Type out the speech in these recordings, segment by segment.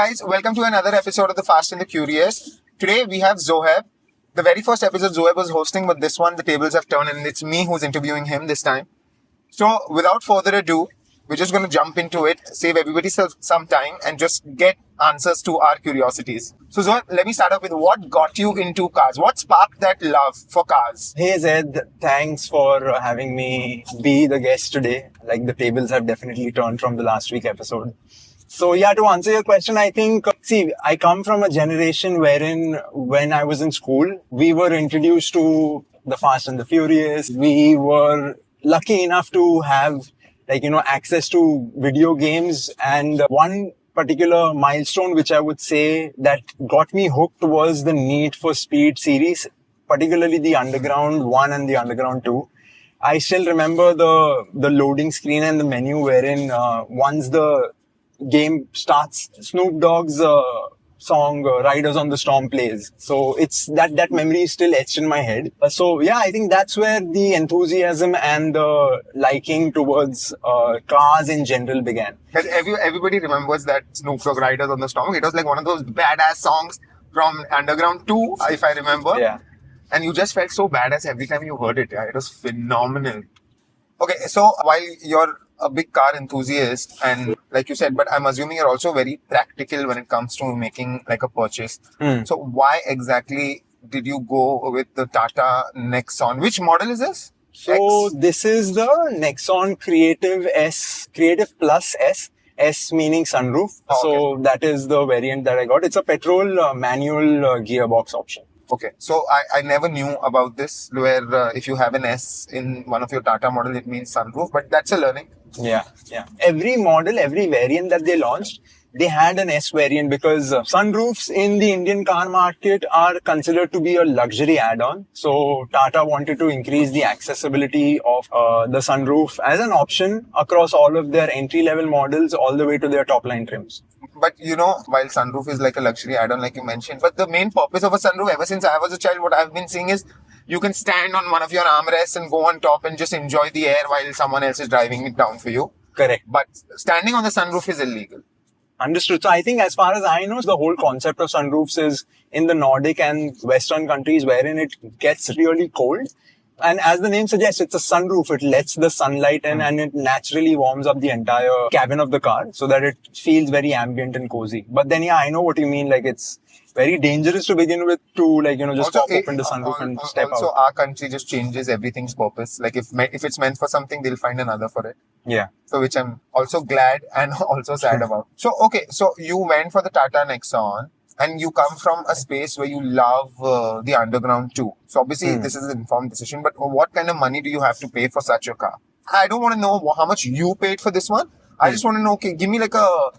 guys, welcome to another episode of The Fast and the Curious. Today we have Zoheb. The very first episode Zoheb was hosting, but this one the tables have turned and it's me who's interviewing him this time. So without further ado, we're just going to jump into it, save everybody some time and just get answers to our curiosities. So Zoheb, let me start off with what got you into cars? What sparked that love for cars? Hey Zed, thanks for having me be the guest today. Like the tables have definitely turned from the last week episode. So yeah, to answer your question, I think, I come from a generation wherein when I was in school, we were introduced to the Fast and the Furious. We were lucky enough to have access to video games, and one particular milestone which I would say that got me hooked was the Need for Speed series, particularly the Underground 1 and the Underground 2. I still remember the loading screen and the menu wherein once the game starts, Snoop Dogg's song Riders on the Storm plays. So it's that memory is still etched in my head. So yeah, I think that's where the enthusiasm and the liking towards cars in general began. Everybody remembers that Snoop Dogg Riders on the Storm. It was like one of those badass songs from Underground 2, if I remember. Yeah. And you just felt so badass every time you heard it. Yeah, it was phenomenal. Okay, so while you're a big car enthusiast and like you said, but I'm assuming you're also very practical when it comes to making like a purchase. So why exactly did you go with the Tata Nexon? Which model is this? So This is the Nexon Creative Plus S meaning sunroof. Okay. So that is the variant that I got. It's a petrol manual gearbox option. Okay, so I never knew about this, where if you have an S in one of your Tata model, it means sunroof, but that's a learning. Yeah. Every model, every variant that they launched, they had an S variant because sunroofs in the Indian car market are considered to be a luxury add-on. So Tata wanted to increase the accessibility of the sunroof as an option across all of their entry-level models all the way to their top-line trims. But while sunroof is like a luxury add-on, like you mentioned, but the main purpose of a sunroof, ever since I was a child, what I've been seeing is you can stand on one of your armrests and go on top and just enjoy the air while someone else is driving it down for you. Correct. But standing on the sunroof is illegal. Understood. So I think as far as I know, the whole concept of sunroofs is in the Nordic and Western countries wherein it gets really cold. And as the name suggests, it's a sunroof. It lets the sunlight in and it naturally warms up the entire cabin of the car so that it feels very ambient and cozy. But then, yeah, I know what you mean. Like, it's very dangerous to begin with to, just Also, pop open the sunroof and step out. Also, our country just changes everything's purpose. Like, if it's meant for something, they'll find another for it. Yeah. So, which I'm also glad and also sad about. So, okay. So, you went for the Tata Nexon. And you come from a space where you love the Underground too. So obviously this is an informed decision, but what kind of money do you have to pay for such a car? I don't want to know how much you paid for this one. I just want to know, okay, give me like a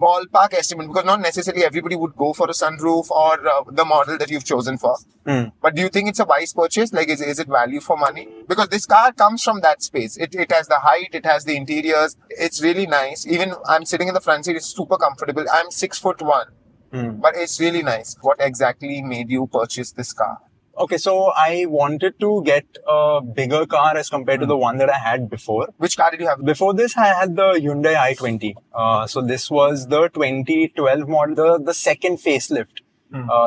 ballpark estimate, because not necessarily everybody would go for a sunroof or the model that you've chosen for. But do you think it's a wise purchase? Like, is it value for money? Because this car comes from that space. It has the height, it has the interiors. It's really nice. Even I'm sitting in the front seat, it's super comfortable. I'm 6'1". But it's really nice. What exactly made you purchase this car? Okay, so I wanted to get a bigger car as compared to the one that I had before. Which car did you have? Before this, I had the Hyundai i20. So this was the 2012 model, the second facelift.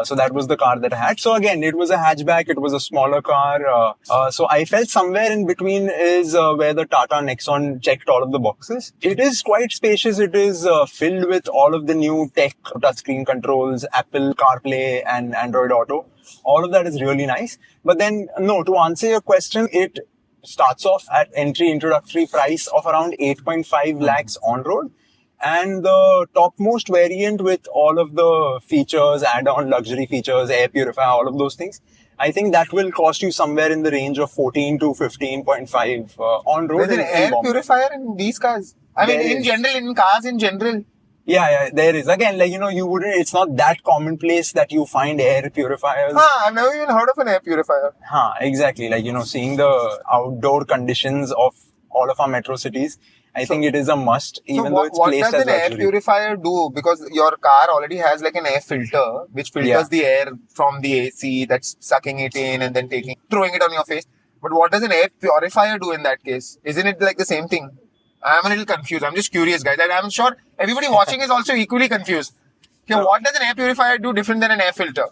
So that was the car that I had. So again, it was a hatchback. It was a smaller car. So I felt somewhere in between is where the Tata Nexon checked all of the boxes. It is quite spacious. It is filled with all of the new tech, touchscreen controls, Apple CarPlay and Android Auto. All of that is really nice. But then, no, to answer your question, it starts off at introductory price of around 8.5 lakhs on road. And the topmost variant with all of the features, add-on luxury features, air purifier, all of those things, I think that will cost you somewhere in the range of 14 to 15.5 on road. There's an air purifier in these cars? I mean, in general, in cars in general. Yeah, there is. Again, you wouldn't, it's not that commonplace that you find air purifiers. I've never even heard of an air purifier. Exactly. Seeing the outdoor conditions of all of our metro cities, I think it is a must, even though it's placed as luxury. What does an air purifier do? Because your car already has like an air filter, which filters the air from the AC, that's sucking it in and then throwing it on your face. But what does an air purifier do in that case? Isn't it like the same thing? I'm a little confused. I'm just curious, guys. I'm sure everybody watching is also equally confused. Okay, So- what does an air purifier do different than an air filter?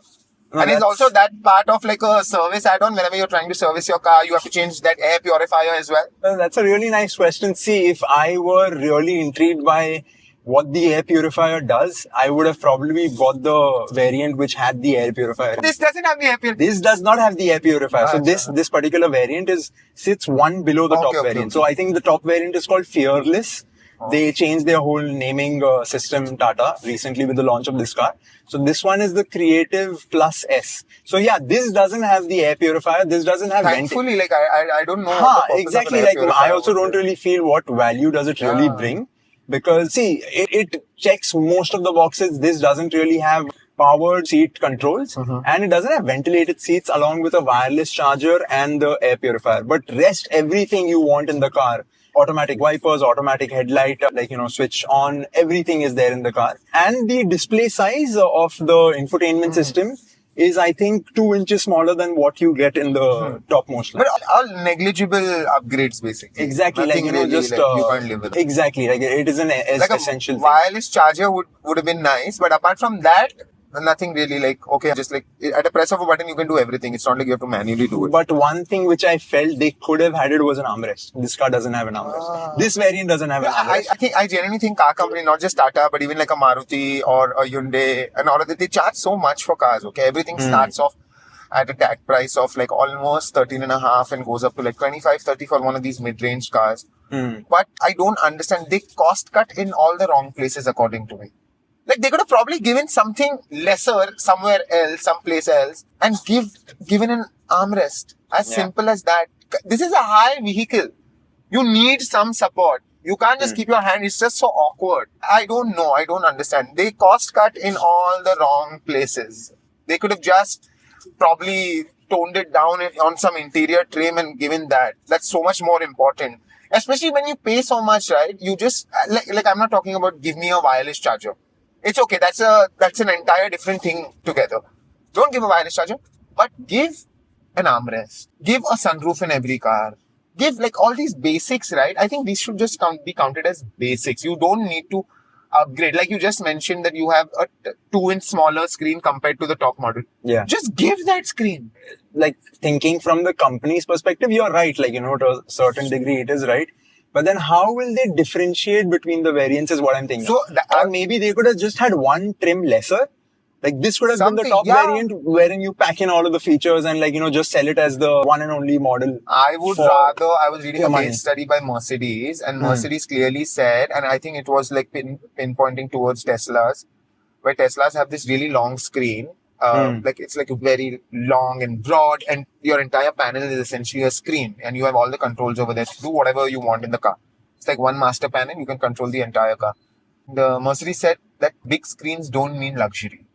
No, And it's that's- also that part of like a service add-on. Whenever you're trying to service your car, you have to change that air purifier as well. Well, that's a really nice question. See, if I were really intrigued by what the air purifier does, I would have probably bought the variant which had the air purifier. This doesn't have the air purifier. This does not have the air purifier. So this particular variant sits one below the top variant. So I think the top variant is called Fearless. They changed their whole naming system, Tata, recently with the launch of this car. So this one is the Creative Plus S. So yeah, this doesn't have the air purifier. This doesn't have Thankfully, like I don't know. What the purpose exactly. of an air Like I purifier also would don't be. really feel what value does it really bring. Because see, it checks most of the boxes. This doesn't really have powered seat controls and it doesn't have ventilated seats along with a wireless charger and the air purifier. But rest everything you want in the car. Automatic wipers, automatic headlight, switch on, everything is there in the car. And the display size of the infotainment system is, I think, 2 inches smaller than what you get in the topmost line. But all negligible upgrades, basically. Exactly, Nothing like, really, just... like, you can't live with it. Exactly, like it is an Like a essential thing. wireless charger would have been nice, but apart from that, nothing really like, okay, just like at a press of a button, you can do everything. It's not like you have to manually do it. But one thing which I felt they could have had it was an armrest. This car doesn't have an armrest. This variant doesn't have an armrest. I genuinely think car company, not just Tata, but even like a Maruti or a Hyundai and all of that, they charge so much for cars, okay? Everything starts off at a tag price of like almost 13.5 and goes up to like 25, 30 for one of these mid-range cars. But I don't understand. They cost cut in all the wrong places, according to me. Like they could have probably given something lesser somewhere else, someplace else, and given an armrest. As simple as that. This is a high vehicle. You need some support. You can't just keep your hand. It's just so awkward. I don't know. I don't understand. They cost cut in all the wrong places. They could have just probably toned it down on some interior trim and given that. That's so much more important. Especially when you pay so much, right? You just, like I'm not talking about give me a wireless charger. It's okay. That's an entire different thing together. Don't give a wireless charger, but give an armrest. Give a sunroof in every car. Give like all these basics, right? I think these should just be counted as basics. You don't need to upgrade. Like you just mentioned that you have a 2-inch smaller screen compared to the top model. Yeah. Just give that screen. Like thinking from the company's perspective, you're right. Like, to a certain degree, it is right. But then how will they differentiate between the variants is what I'm thinking. So or maybe they could have just had one trim lesser. Like this could have been the top variant wherein you pack in all of the features and just sell it as the one and only model. I was reading a case study by Mercedes and Mercedes clearly said, and I think it was like pinpointing towards Teslas, where Teslas have this really long screen. Like it's like very long and broad and your entire panel is essentially a screen and you have all the controls over there to do whatever you want in the car. It's like one master panel, you can control the entire car. The Mercedes said that big screens don't mean luxury.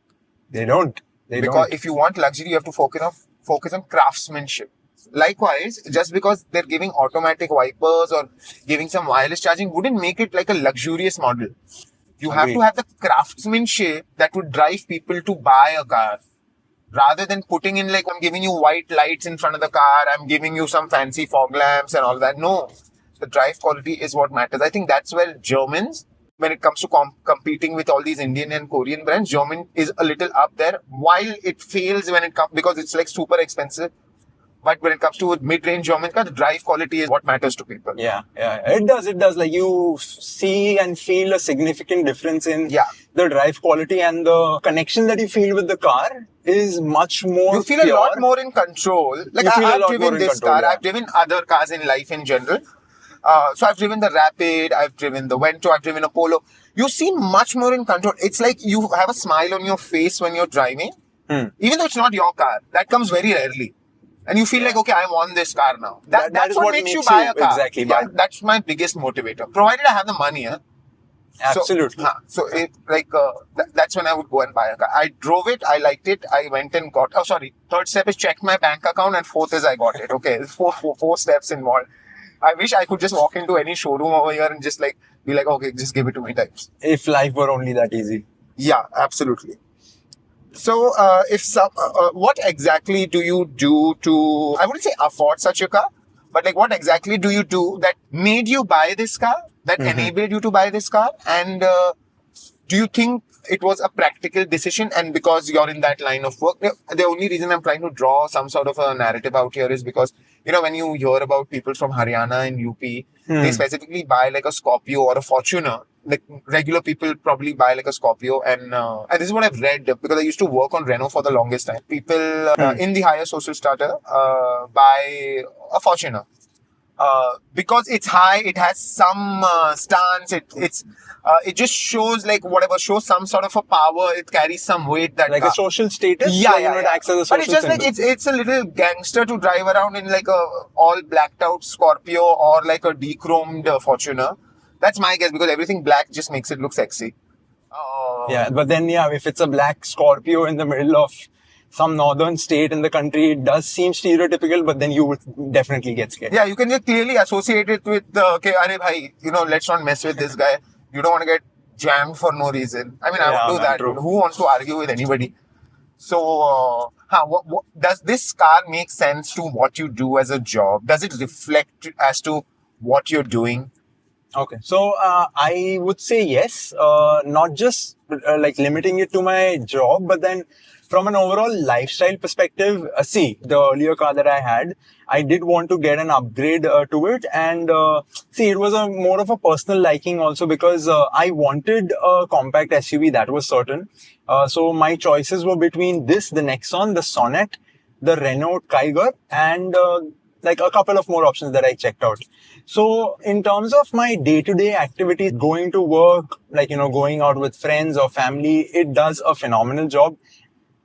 They don't. Because if you want luxury, you have to focus on craftsmanship. Likewise, just because they're giving automatic wipers or giving some wireless charging wouldn't make it like a luxurious model. You have to have the craftsmanship that would drive people to buy a car. Rather than putting in like, I'm giving you white lights in front of the car, I'm giving you some fancy fog lamps and all that. No, the drive quality is what matters. I think that's where Germans, when it comes to competing with all these Indian and Korean brands, German is a little up there. While it fails when it comes, because it's like super expensive. But when it comes to mid-range German car, the drive quality is what matters to people. Yeah. It does. Like you see and feel a significant difference in the drive quality and the connection that you feel with the car is much more You feel a lot more in control. Like I've driven this car. I've driven other cars in life in general. So I've driven the Rapid, I've driven the Vento, I've driven a Polo. You seem much more in control. It's like you have a smile on your face when you're driving. Even though it's not your car. That comes very rarely. And you feel like, okay, I want this car now. That's what makes you buy a car. Exactly. Yeah, that's my biggest motivator. Provided I have the money. Absolutely. That's when I would go and buy a car. I drove it. I liked it. I went and got... Third step is check my bank account and fourth is I got it. Okay. Four steps involved. I wish I could just walk into any showroom over here and just like be like, okay, just give it to me types. If life were only that easy. Yeah, absolutely. So, what exactly do you do to, I wouldn't say afford such a car, but like what exactly do you do that made you buy this car, that enabled you to buy this car? And do you think it was a practical decision, and because you're in that line of work, the only reason I'm trying to draw some sort of a narrative out here is because, when you hear about people from Haryana and UP, they specifically buy like a Scorpio or a Fortuner. Like regular people probably buy like a Scorpio, and this is what I've read because I used to work on Renault for the longest time. People in the higher social strata buy a Fortuner. Because it's high, it has some stance. It just shows shows some sort of a power. It carries some weight that like a social status. It acts as a social But it's just symbol. like it's a little gangster to drive around in like a all blacked out Scorpio or like a dechromed Fortuner. That's my guess because everything black just makes it look sexy. But then if it's a black Scorpio in the middle of some northern state in the country, it does seem stereotypical, but then you would definitely get scared. Yeah, you can just clearly associate it with okay, arey bhai, let's not mess with this guy. You don't want to get jammed for no reason. I mean, I would do that. True. Who wants to argue with anybody? So, does this car make sense to what you do as a job? Does it reflect as to what you're doing? Okay, so I would say yes, not just like limiting it to my job, but then from an overall lifestyle perspective, the earlier car that I had, I did want to get an upgrade to it, and it was more of a personal liking also because I wanted a compact SUV, that was certain. So my choices were between the Nexon, the Sonnet, the Renault Kiger, and like a couple of more options that I checked out. So in terms of my day-to-day activities, going to work, going out with friends or family, it does a phenomenal job.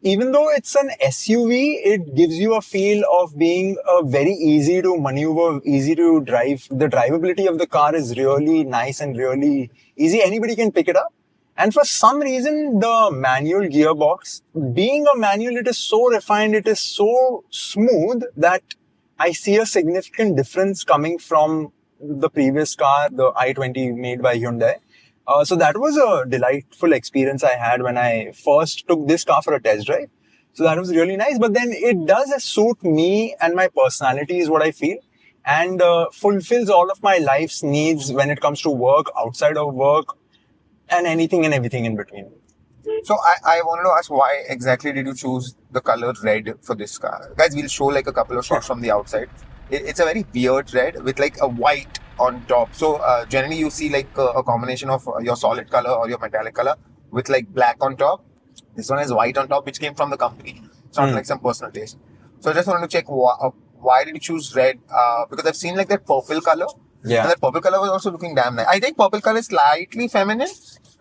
Even though it's an SUV, it gives you a feel of being very easy to maneuver, easy to drive. The drivability of the car is really nice and really easy. Anybody can pick it up. And for some reason, the manual gearbox, being a manual, it is so refined, it is so smooth that I see a significant difference coming from the previous car, the i20 made by Hyundai. So that was a delightful experience I had when I first took this car for a test drive. So that was really nice. But then it does suit me and my personality is what I feel, and fulfills all of my life's needs when it comes to work, outside of work, and anything and everything in between. So I wanted to ask, why exactly did you choose the color red for this car? Guys, we'll show like a couple of shots from the outside. It's a very weird red with like a white on top. So generally you see like a combination of your solid color or your metallic color with like black on top. This one has white on top, which came from the company. It's not like some personal taste. So I just wanted to check why did you choose red? Because I've seen like that purple color. Yeah. And that purple color was also looking damn nice. I think purple color is slightly feminine.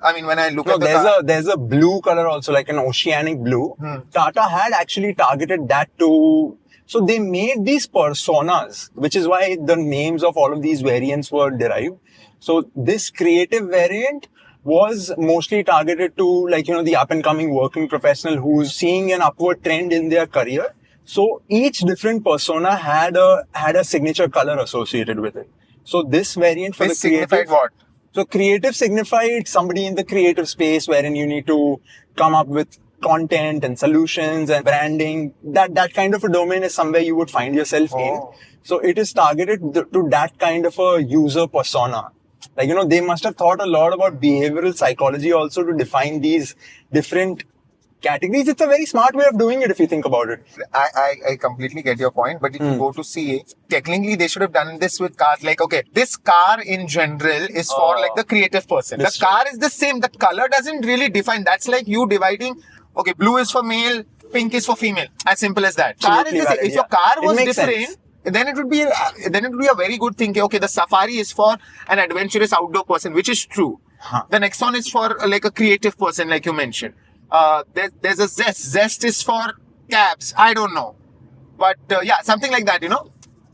I mean, when I look at the car, there's a blue color also, like an oceanic blue. Tata had actually targeted that to. So they made these personas, which is why the names of all of these variants were derived. So this creative variant was mostly targeted to the up and coming working professional who's seeing an upward trend in their career. So each different persona had a signature color associated with it. So this variant for this the creative. signified what? So creative signified somebody in the creative space wherein you need to come up with content and solutions and branding. That kind of a domain is somewhere you would find yourself in. So it is targeted to that kind of a user persona. They must have thought a lot about behavioral psychology also to define these different categories. It's a very smart way of doing it if you think about it. I completely get your point, but if you go to CA, technically they should have done this with cars. Like, okay, this car in general is for like the creative person. The car is the same. The color doesn't really define. That's like you dividing, okay, blue is for male, pink is for female. As simple as that. Car is the same. If your car was different, then it would be a very good thing. Okay, the Safari is for an adventurous outdoor person, which is true. The Nexon is for like a creative person, like you mentioned. There's a Zest. Zest is for cabs. I don't know. But something like that,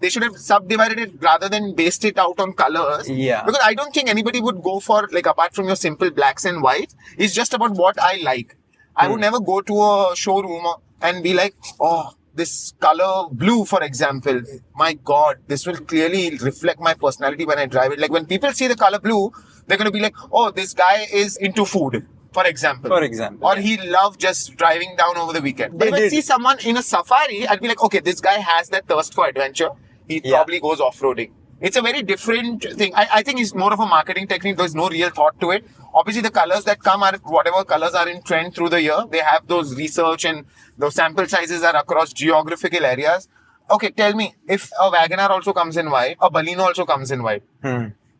They should have subdivided it rather than based it out on colors. Yeah. Because I don't think anybody would go for, like, apart from your simple blacks and whites, it's just about what I like. I would never go to a showroom and be like, oh, this color blue, for example. My God, this will clearly reflect my personality when I drive it. Like, when people see the color blue, they're going to be like, oh, this guy is into food. For example. Or he loved just driving down over the weekend. But if I see someone in a Safari, I'd be like, okay, this guy has that thirst for adventure. He probably goes off-roading. It's a very different thing. I think it's more of a marketing technique. There's no real thought to it. Obviously, the colors that come are whatever colors are in trend through the year. They have those research and those sample sizes are across geographical areas. Okay, tell me, if a Wagoner also comes in white, a Baleno also comes in white.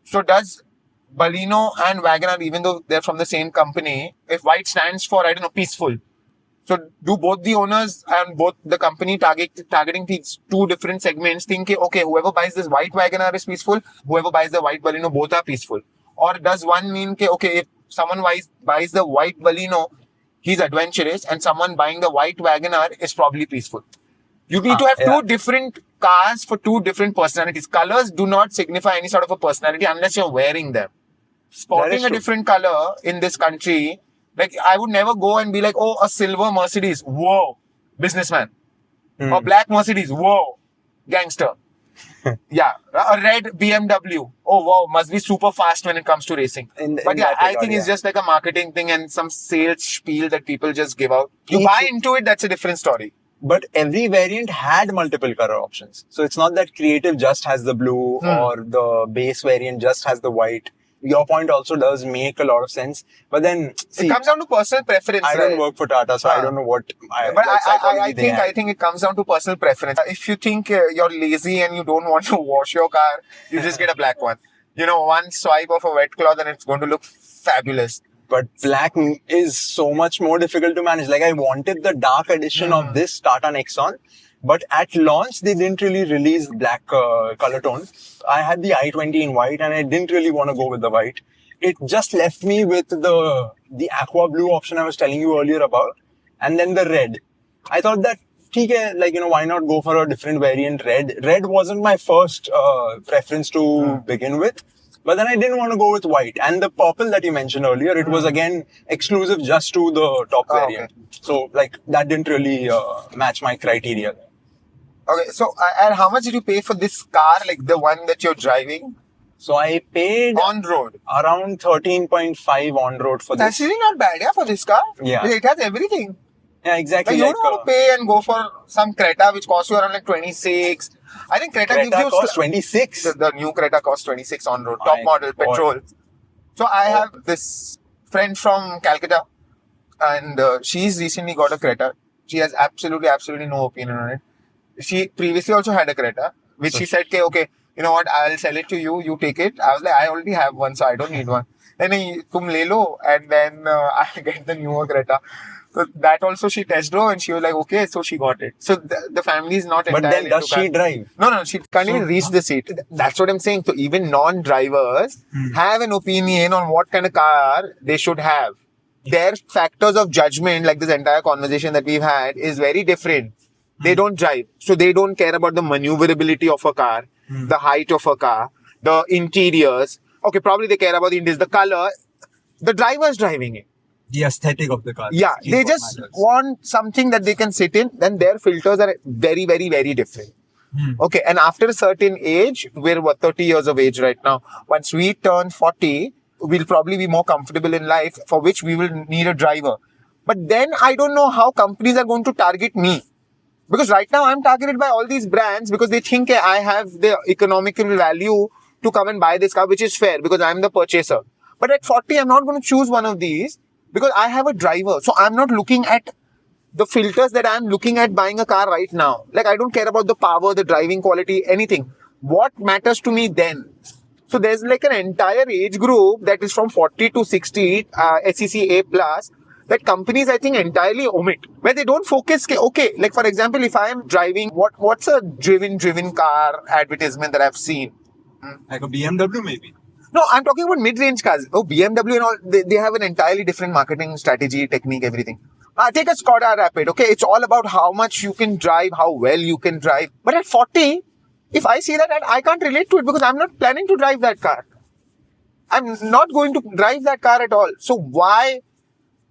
So does Baleno and Wagoner, even though they're from the same company, if white stands for, I don't know, peaceful. So do both the owners and both the company targeting these two different segments think, okay, whoever buys this white Wagoner is peaceful, whoever buys the white Baleno, both are peaceful? Or does one mean, okay, if someone buys the white Baleno, he's adventurous, and someone buying the white Wagoner is probably peaceful? You need to have two different cars for two different personalities. Colors do not signify any sort of a personality unless you're wearing them. Sporting a different color in this country, like, I would never go and be like, oh, a silver Mercedes, whoa, businessman. Or black Mercedes, whoa, gangster. Yeah, a red BMW, oh wow, must be super fast when it comes to racing. But yeah, I think it's just like a marketing thing and some sales spiel that people just give out. You buy into it, that's a different story. But every variant had multiple color options. So it's not that Creative just has the blue or the base variant just has the white. Your point also does make a lot of sense. But then, see, it comes down to personal preference. I don't work for Tata, so I don't know what. I think it comes down to personal preference. If you think you're lazy and you don't want to wash your car, you just get a black one. You know, one swipe of a wet cloth and it's going to look fabulous. But black is so much more difficult to manage. Like, I wanted the dark edition of this Tata Nexon, but at launch, they didn't really release black color tone. I had the i20 in white and I didn't really want to go with the white. It just left me with the aqua blue option I was telling you earlier about, and then the red. I thought that, like, you know, why not go for a different variant? Red wasn't my first preference to begin with. But then I didn't want to go with white. And the purple that you mentioned earlier, it was again exclusive just to the top variant. Okay. So, like, that didn't really match my criteria. Okay, so and how much did you pay for this car, like the one that you're driving? So I paid on road around 13.5 on road for this. That's really not bad, yeah, for this car. Yeah, it has everything. Yeah, exactly. Like, you don't want to pay and go for some Creta which costs you around like 26. I think Creta gives you costs 26. The new Creta costs 26 on road, top model, petrol. So I have this friend from Calcutta, and she's recently got a Creta. She has absolutely no opinion on it. She previously also had a Creta, which she said, okay, you know what, I'll sell it to you, you take it. I was like, I already have one, so I don't need one. Then tum le lo, and then I'll get the newer Creta. So that also she test drove and she was like, okay, so she got it. So the family is not entirely. But then does she drive? No, she can't even reach the seat. That's what I'm saying. So even non-drivers have an opinion on what kind of car they should have. Their factors of judgment, like this entire conversation that we've had, is very different. They don't drive. So they don't care about the maneuverability of a car, the height of a car, the interiors. Okay, probably they care about the interiors, the color. The driver's driving it. The aesthetic of the car. Yeah, they just want something that they can sit in. Then their filters are very, very, very different. Okay, and after a certain age, we're 30 years of age right now. Once we turn 40, we'll probably be more comfortable in life, for which we will need a driver. But then I don't know how companies are going to target me. Because right now I'm targeted by all these brands because they think I have the economical value to come and buy this car, which is fair because I'm the purchaser. But at 40, I'm not going to choose one of these because I have a driver. So I'm not looking at the filters that I'm looking at buying a car right now. Like, I don't care about the power, the driving quality, anything. What matters to me then? So there's like an entire age group that is from 40 to 60, SEC A+, that companies, I think, entirely omit. Where they don't focus, okay, like for example, if I am driving, what's a driven car advertisement that I've seen? Like a BMW maybe? No, I'm talking about mid-range cars. Oh, BMW and all, they have an entirely different marketing strategy, technique, everything. Take a Skoda Rapid, okay? It's all about how much you can drive, how well you can drive. But at 40, if I see that, I can't relate to it because I'm not planning to drive that car. I'm not going to drive that car at all. So why?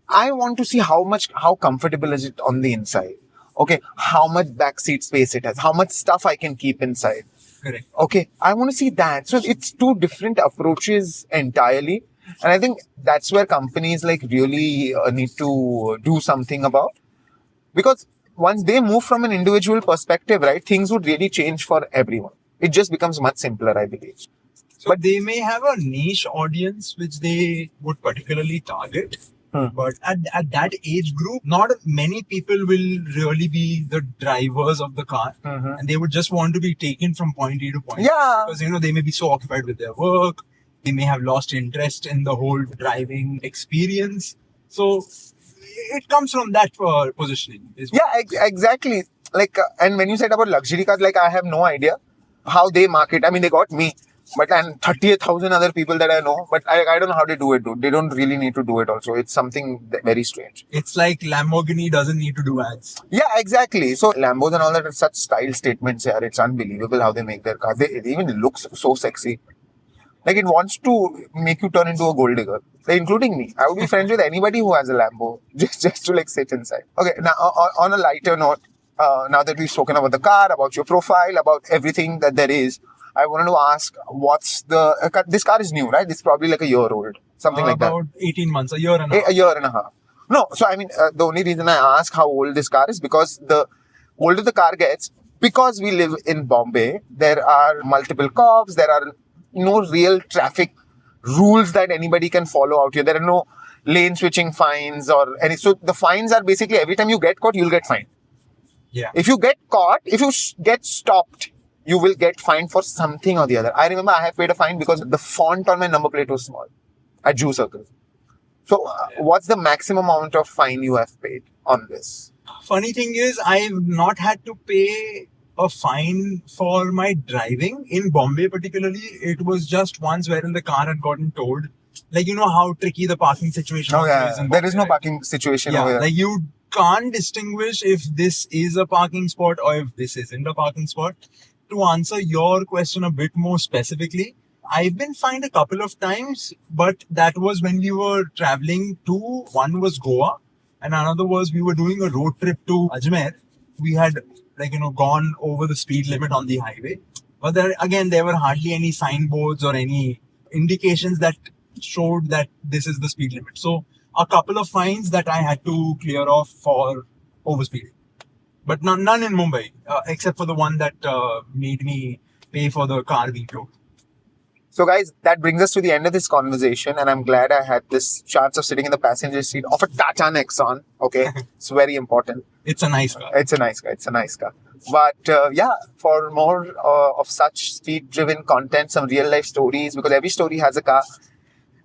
I want to see how comfortable is it on the inside. Okay, how much backseat space it has, how much stuff I can keep inside. Correct. Okay, I want to see that. So it's two different approaches entirely. And I think that's where companies like really need to do something about. Because once they move from an individual perspective, right, things would really change for everyone. It just becomes much simpler, I believe. So they may have a niche audience which they would particularly target. But at that age group, not many people will really be the drivers of the car. And they would just want to be taken from point A to point B. Because, they may be so occupied with their work. They may have lost interest in the whole driving experience. So it comes from that positioning. Exactly. And when you said about luxury cars, I have no idea how they market. I mean, they got me. But and 38,000 other people that I know, but I don't know how they do it, dude. They don't really need to do it also. It's something very strange. It's like Lamborghini doesn't need to do ads. Yeah, exactly. So Lambos and all that are such style statements here. It's unbelievable how they make their cars. It even looks so sexy. It wants to make you turn into a gold digger. Including me. I would be friends with anybody who has a Lambo just to sit inside. Okay, now on a lighter note, now that we've spoken about the car, about your profile, about everything that there is, I wanted to ask, this car is new, right? It's probably a year old, something like that. About 18 months, a year and a half. A year and a half. No, so I mean, the only reason I ask how old this car is, because the older the car gets, because we live in Bombay, there are multiple cops, there are no real traffic rules that anybody can follow out here. There are no lane switching fines or any. So the fines are basically every time you get caught, you'll get fined. Yeah. If you get caught, if you get stopped, you will get fined for something or the other. I remember I have paid a fine because the font on my number plate was small at Jew Circle. So what's the maximum amount of fine you have paid on this? Funny thing is, I've not had to pay a fine for my driving in Bombay particularly. It was just once wherein the car had gotten towed. How tricky the parking situation is in Bombay. There is no parking situation over here. You can't distinguish if this is a parking spot or if this isn't a parking spot. To answer your question a bit more specifically, I've been fined a couple of times, but that was when we were traveling to, one was Goa and another was we were doing a road trip to Ajmer. We had gone over the speed limit on the highway. But there were hardly any signboards or any indications that showed that this is the speed limit. So a couple of fines that I had to clear off for overspeeding. But none in Mumbai, except for the one that made me pay for the car being towed. So guys, that brings us to the end of this conversation, and I'm glad I had this chance of sitting in the passenger seat of a Tata Nexon. Okay, it's very important. It's a nice car. It's a nice car. But for more of such speed-driven content, some real-life stories, because every story has a car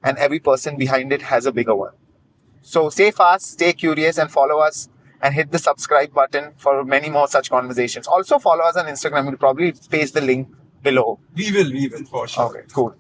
and every person behind it has a bigger one. So stay fast, stay curious, and follow us. And hit the subscribe button for many more such conversations. Also follow us on Instagram. We'll probably paste the link below. We will, for sure. Okay, cool.